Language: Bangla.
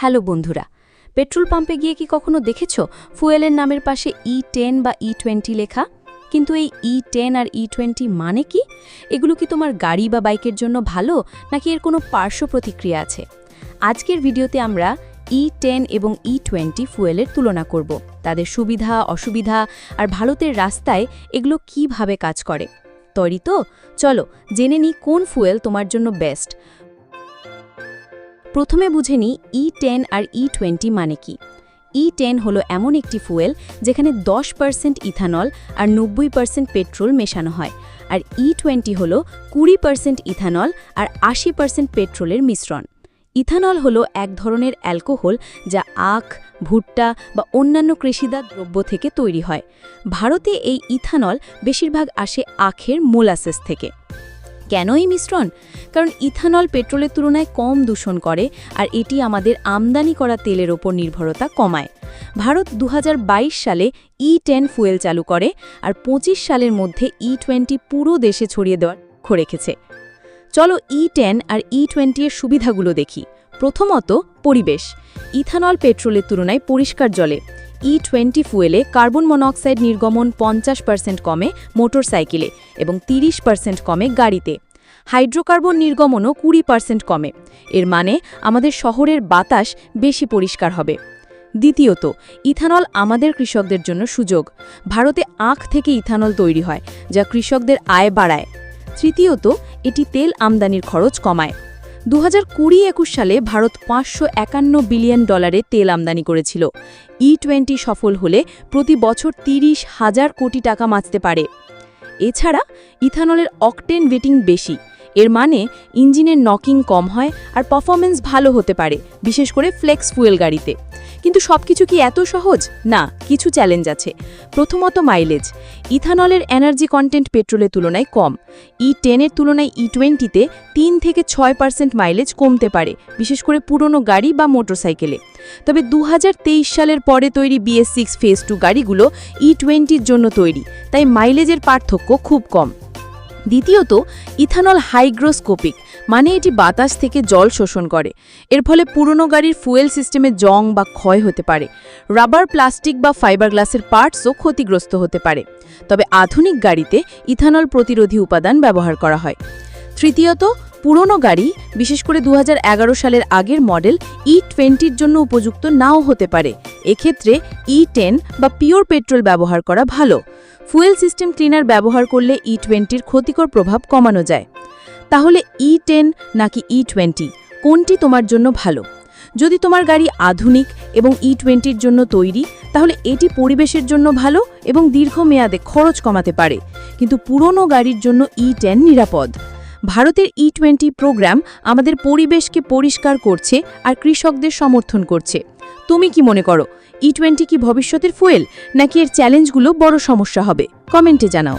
হ্যালো বন্ধুরা, পেট্রোল পাম্পে গিয়ে কি কখনো দেখেছ ফুয়েলের নামের পাশে E10 বা E20 লেখা? কিন্তু এই E10 আর E20 মানে কি? এগুলো কি তোমার গাড়ি বা বাইকের জন্য ভালো, নাকি এর কোনো পার্শ্ব প্রতিক্রিয়া আছে? আজকের ভিডিওতে আমরা E10 এবং E20 ফুয়েলের তুলনা করব, তাদের সুবিধা, অসুবিধা আর ভারতের রাস্তায় এগুলো কিভাবে কাজ করে। তৈরি তো? চলো জেনে নিই কোন ফুয়েল তোমার জন্য বেস্ট। প্রথমে বুঝে নিই E10 আর E20 মানে কি। E10 হলো এমন একটি ফুয়েল যেখানে 10% ইথানল আর 90% পেট্রোল মেশানো হয়, আর E20 হলো 20% ইথানল আর 80% পেট্রোলের মিশ্রণ। ইথানল হলো এক ধরনের অ্যালকোহল যা আখ, ভুট্টা বা অন্যান্য কৃষিজাত দ্রব্য থেকে তৈরি হয়। ভারতে এই ইথানল বেশিরভাগ আসে আখের মোলাসেস থেকে। কেন এই মিশ্রণ? কারণ ইথানল পেট্রোলের তুলনায় কম দূষণ করে আর এটি আমাদের আমদানি করা তেলের ওপর নির্ভরতা কমায়। ভারত 2022 সালে E10 ফুয়েল চালু করে আর 25 সালের মধ্যে E20 পুরো দেশে ছড়িয়ে দেওয়ার লক্ষ্য রেখেছে। চলো E10 আর E20 এর সুবিধাগুলো দেখি। প্রথমত, পরিবেশ। ইথানল পেট্রোলের তুলনায় পরিষ্কার জলে। E20 ফুয়েলে কার্বন মনোক্সাইড নির্গমন 50% কমে মোটরসাইকেলে এবং 30% কমে গাড়িতে। হাইড্রোকার্বন নির্গমনও 20% কমে। এর মানে আমাদের শহরের বাতাস বেশি পরিষ্কার হবে। দ্বিতীয়ত, ইথানল আমাদের কৃষকদের জন্য সুযোগ। ভারতে আখ থেকে ইথানল তৈরি হয়, যা কৃষকদের আয় বাড়ায়। তৃতীয়ত, এটি তেল আমদানির খরচ কমায়। 2020-21 সালে ভারত $551 বিলিয়ন তেল আমদানি করেছিল। E20 সফল হলে প্রতি বছর 30,000 কোটি টাকা বাঁচতে পারে। এছাড়া ইথানলের অকটেন রেটিং বেশি, এর মানে ইঞ্জিনের নকিং কম হয় আর পারফরমেন্স ভালো হতে পারে, বিশেষ করে ফ্লেক্স ফুয়েল গাড়িতে। কিন্তু সবকিছু কি এত সহজ? না, কিছু চ্যালেঞ্জ আছে। প্রথমত, মাইলেজ। ইথানলের এনার্জি কন্টেন্ট পেট্রোলের তুলনায় কম। E10 এর তুলনায় E20-তে 3 থেকে 6% মাইলেজ কমতে পারে, বিশেষ করে পুরনো গাড়ি বা মোটরসাইকেলে। তবে 2023 সালের পরে তৈরি BS6 ফেজ 2 গাড়িগুলো E20-র জন্য তৈরি, তাই মাইলেজের পার্থক্য খুব কম। দ্বিতীয়ত, ইথানল হাইগ্রোস্কোপিক, মানে এটি বাতাস থেকে জল শোষণ করে। এর ফলে পুরনো গাড়ির ফুয়েল সিস্টেমে জং বা ক্ষয় হতে পারে। রাবার, প্লাস্টিক বা ফাইবার গ্লাসের পার্টসও ক্ষতিগ্রস্ত হতে পারে। তবে আধুনিক গাড়িতে ইথানল প্রতিরোধী উপাদান ব্যবহার করা হয়। তৃতীয়ত, পুরনো গাড়ি, বিশেষ করে 2011 সালের আগের মডেল E20-র জন্য উপযুক্ত নাও হতে পারে। এক্ষেত্রে E10 বা পিওর পেট্রোল ব্যবহার করা ভালো। ফুয়েল সিস্টেম ক্লিনার ব্যবহার করলে E20-র ক্ষতিকর প্রভাব কমানো যায়। তাহলে E10 নাকি E20, কোনটি তোমার জন্য ভালো? যদি তোমার গাড়ি আধুনিক এবং E20-র জন্য তৈরি, তাহলে এটি পরিবেশের জন্য ভালো এবং দীর্ঘমেয়াদে খরচ কমাতে পারে। কিন্তু পুরনো গাড়ির জন্য E10 নিরাপদ। ভারতের E20 প্রোগ্রাম আমাদের পরিবেশকে পরিষ্কার করছে আর কৃষকদের সমর্থন করছে। তুমি কি মনে করো, E20 কি ভবিষ্যতের ফুয়েল, নাকি এর চ্যালেঞ্জগুলো বড় সমস্যা হবে? কমেন্টে জানাও।